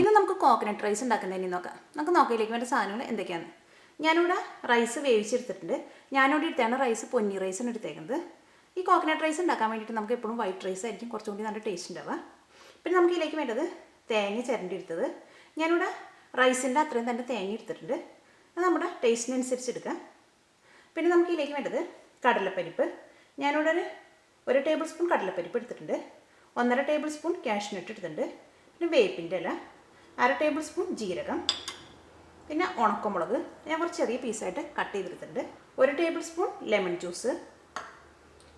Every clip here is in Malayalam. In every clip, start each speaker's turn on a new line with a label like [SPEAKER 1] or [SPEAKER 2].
[SPEAKER 1] ഇന്ന് നമുക്ക് കോക്കനട്ട് റൈസ് ഉണ്ടാക്കുന്നതിന് നോക്കാം. നമുക്ക് നോക്കയിലേക്ക് വേണ്ട സാധനങ്ങൾ എന്തൊക്കെയാണ്. ഞാനിവിടെ റൈസ് വേവിച്ചെടുത്തിട്ടുണ്ട്. ഞാനിവിടെ എടുത്താണ് റൈസ് പൊന്നി റൈസാണ് എടുത്തേക്കുന്നത്. ഈ കോക്കനട്ട് റൈസ് ഉണ്ടാക്കാൻ വേണ്ടിയിട്ട് നമുക്ക് എപ്പോഴും വൈറ്റ് റൈസ് ആയിരിക്കും കുറച്ചുകൂടി നല്ല ടേസ്റ്റ് ഉണ്ടാവുക. പിന്നെ നമുക്ക് ഇതിലേക്ക് വേണ്ടത് തേങ്ങ ചിരണ്ടി എടുത്തത്. ഞാനിവിടെ റൈസിൻ്റെ അത്രയും തന്നെ തേങ്ങ എടുത്തിട്ടുണ്ട്. അത് നമ്മുടെ ടേസ്റ്റിനനുസരിച്ച് എടുക്കാം. പിന്നെ നമുക്ക് ഇതിലേക്ക് വേണ്ടത് കടലപ്പരിപ്പ്. ഞാനിവിടെ ഒരു ടേബിൾ സ്പൂൺ കടലപ്പരിപ്പ് എടുത്തിട്ടുണ്ട്. 1.5 ടേബിൾ സ്പൂൺ കാഷ്നട്ട് എടുത്തിട്ടുണ്ട്. പിന്നെ വേപ്പിൻ്റെ ഇല, 1/2 ടേബിൾ സ്പൂൺ ജീരകം, പിന്നെ ഉണക്കമുളക് ഞാൻ കുറച്ച് ചെറിയ പീസായിട്ട് കട്ട് ചെയ്തെടുത്തിട്ടുണ്ട്. 1 ടേബിൾ സ്പൂൺ ലെമൺ ജ്യൂസ്,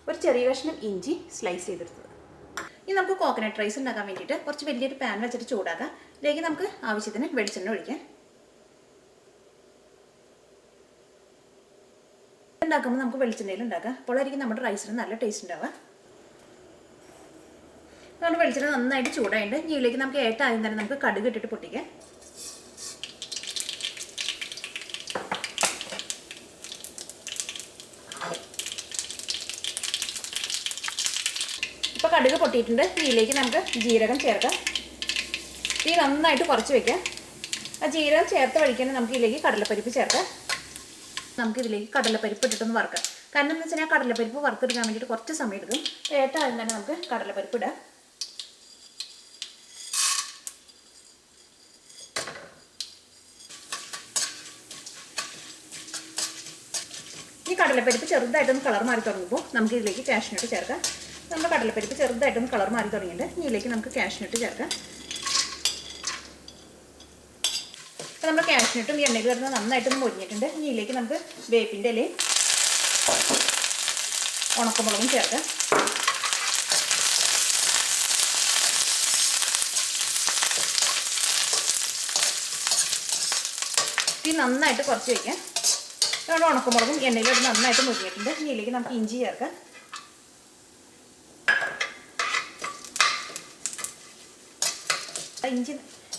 [SPEAKER 1] ഒരു ചെറിയ കഷ്ണം ഇഞ്ചി സ്ലൈസ് ചെയ്തെടുത്തത്. ഇനി നമുക്ക് കോക്കനട്ട് റൈസ് ഉണ്ടാക്കാൻ വേണ്ടിയിട്ട് കുറച്ച് വലിയൊരു പാൻ വെച്ചിട്ട് ചൂടാക്കാം. ഇതിലേക്ക് നമുക്ക് ആവശ്യത്തിന് വെളിച്ചെണ്ണ ഒഴിക്കാം. ഉണ്ടാക്കുമ്പോൾ നമുക്ക് വെളിച്ചെണ്ണയിൽ ഉണ്ടാക്കാം. അപ്പോഴായിരിക്കും നമ്മുടെ റൈസിന് നല്ല ടേസ്റ്റ് ഉണ്ടാവുക. അതുകൊണ്ട് വെളിച്ചെണ്ണ നന്നായിട്ട് ചൂടായിട്ട് ഇതിലേക്ക് നമുക്ക് ആദ്യം തന്നെ നമുക്ക് കടുക് ഇട്ടിട്ട് പൊട്ടിക്കാം. ഇപ്പോൾ കടുക് പൊട്ടിയിട്ടുണ്ട്. ഇതിലേക്ക് നമുക്ക് ജീരകം ചേർക്കാം. തീ നന്നായിട്ട് കുറച്ച് വയ്ക്കാം. ആ ജീരകം ചേർത്ത് വഴിക്കാൻ നമുക്ക് ഇതിലേക്ക് കടലപ്പരിപ്പ് ചേർക്കാം. നമുക്കിതിലേക്ക് കടലപ്പരിപ്പ് ഇട്ടിട്ടൊന്ന് വറുക്കാം. കാരണം എന്ന് വെച്ചാൽ കടലപ്പരിപ്പ് വറുത്തെടുക്കാൻ വേണ്ടിയിട്ട് കുറച്ച് സമയം എടുക്കും. ആദ്യം തന്നെ നമുക്ക് കടലപ്പരിപ്പ് ഇടാം. ഈ കടലപ്പരിപ്പ് ചെറുതായിട്ടൊന്ന് കളർ മാറി തുടങ്ങുമ്പോൾ നമുക്ക് ഇതിലേക്ക് കാഷ്നട്ട് ചേർക്കാം. നമ്മുടെ കടലപ്പരിപ്പ് ചെറുതായിട്ടൊന്ന് കളർ മാറി തുടങ്ങിയിട്ടുണ്ട്. ഇതിലേക്ക് നമുക്ക് കാഷ്നട്ട് ചേർക്കാം. അപ്പോൾ നമ്മുടെ കാഷ്നട്ടും ഈ എണ്ണയിൽ വരുന്നത് നന്നായിട്ടൊന്ന് മൊരിഞ്ഞിട്ടുണ്ട്. ഇതിലേക്ക് നമുക്ക് വേപ്പിൻ്റെ ഇലയും ഉണക്കമുളകും ചേർക്കാം. ഇത് നന്നായിട്ട് കുറച്ച് വയ്ക്കാം. നമ്മുടെ ഉണക്കമുളകും എണ്ണയിലോട്ട് നന്നായിട്ട് മുരിഞ്ഞിട്ടുണ്ട്. ഇതിലേക്ക് നമുക്ക് ഇഞ്ചി ചേർക്കാം.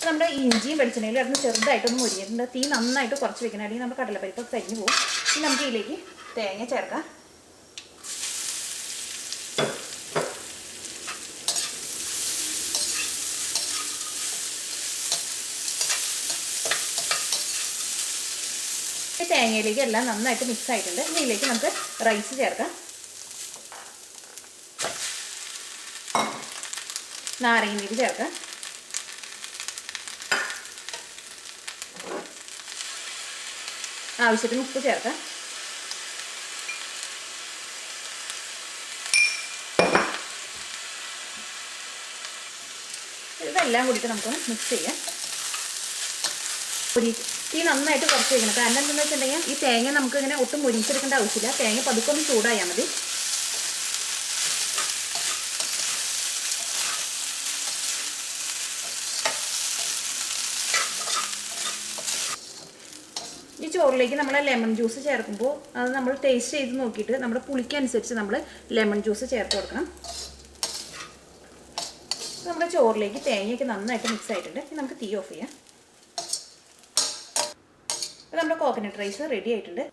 [SPEAKER 1] നമ്മുടെ ഇഞ്ചിയും വെളിച്ചെണ്ണയിലും ഇടന്ന് ചെറുതായിട്ടൊന്ന് മുരിഞ്ഞിട്ടുണ്ട്. തീ നന്നായിട്ട് കുറച്ച് വെക്കണം, അല്ലെങ്കിൽ നമ്മുടെ കടലപ്പരിപ്പ് കരിഞ്ഞു പോകും. ഇനി നമുക്ക് ഇതിലേക്ക് തേങ്ങ ചേർക്കാം. തേങ്ങയിലേക്ക് എല്ലാം നന്നായിട്ട് മിക്സ് ആയിട്ടുണ്ട്. ഇതിലേക്ക് നമുക്ക് റൈസ് ചേർക്കാം. നാരങ്ങ ചേർക്കാം. ആവശ്യത്തിന് ഉപ്പ് ചേർക്കാം. ഇതെല്ലാം കൂടിയിട്ട് നമുക്കൊന്ന് മിക്സ് ചെയ്യാം. തീ നന്നായിട്ട് കുറച്ച് വയ്ക്കണം. കാരണം എന്താണെന്ന് വെച്ചിട്ടുണ്ടെങ്കിൽ ഈ തേങ്ങ നമുക്ക് ഇങ്ങനെ ഒട്ടും മുരിച്ചെടുക്കേണ്ട ആവശ്യമില്ല. തേങ്ങ പതുക്കെ ഒന്ന് ചൂടായാൽ മതി. ഈ ചോറിലേക്ക് നമ്മൾ ലെമൺ ജ്യൂസ് ചേർക്കുമ്പോൾ അത് നമ്മൾ ടേസ്റ്റ് ചെയ്ത് നോക്കിയിട്ട് നമ്മുടെ പുളിക്കനുസരിച്ച് നമ്മൾ ലെമൺ ജ്യൂസ് ചേർത്ത് കൊടുക്കണം. നമ്മുടെ ചോറിലേക്ക് തേങ്ങയൊക്കെ നന്നായിട്ട് മിക്സ് ആയിട്ടുണ്ട്. നമുക്ക് തീ ഓഫ് ചെയ്യാം. നമ്മുടെ കോക്കനട്ട് റൈസ് റെഡി ആയിട്ടുണ്ട്.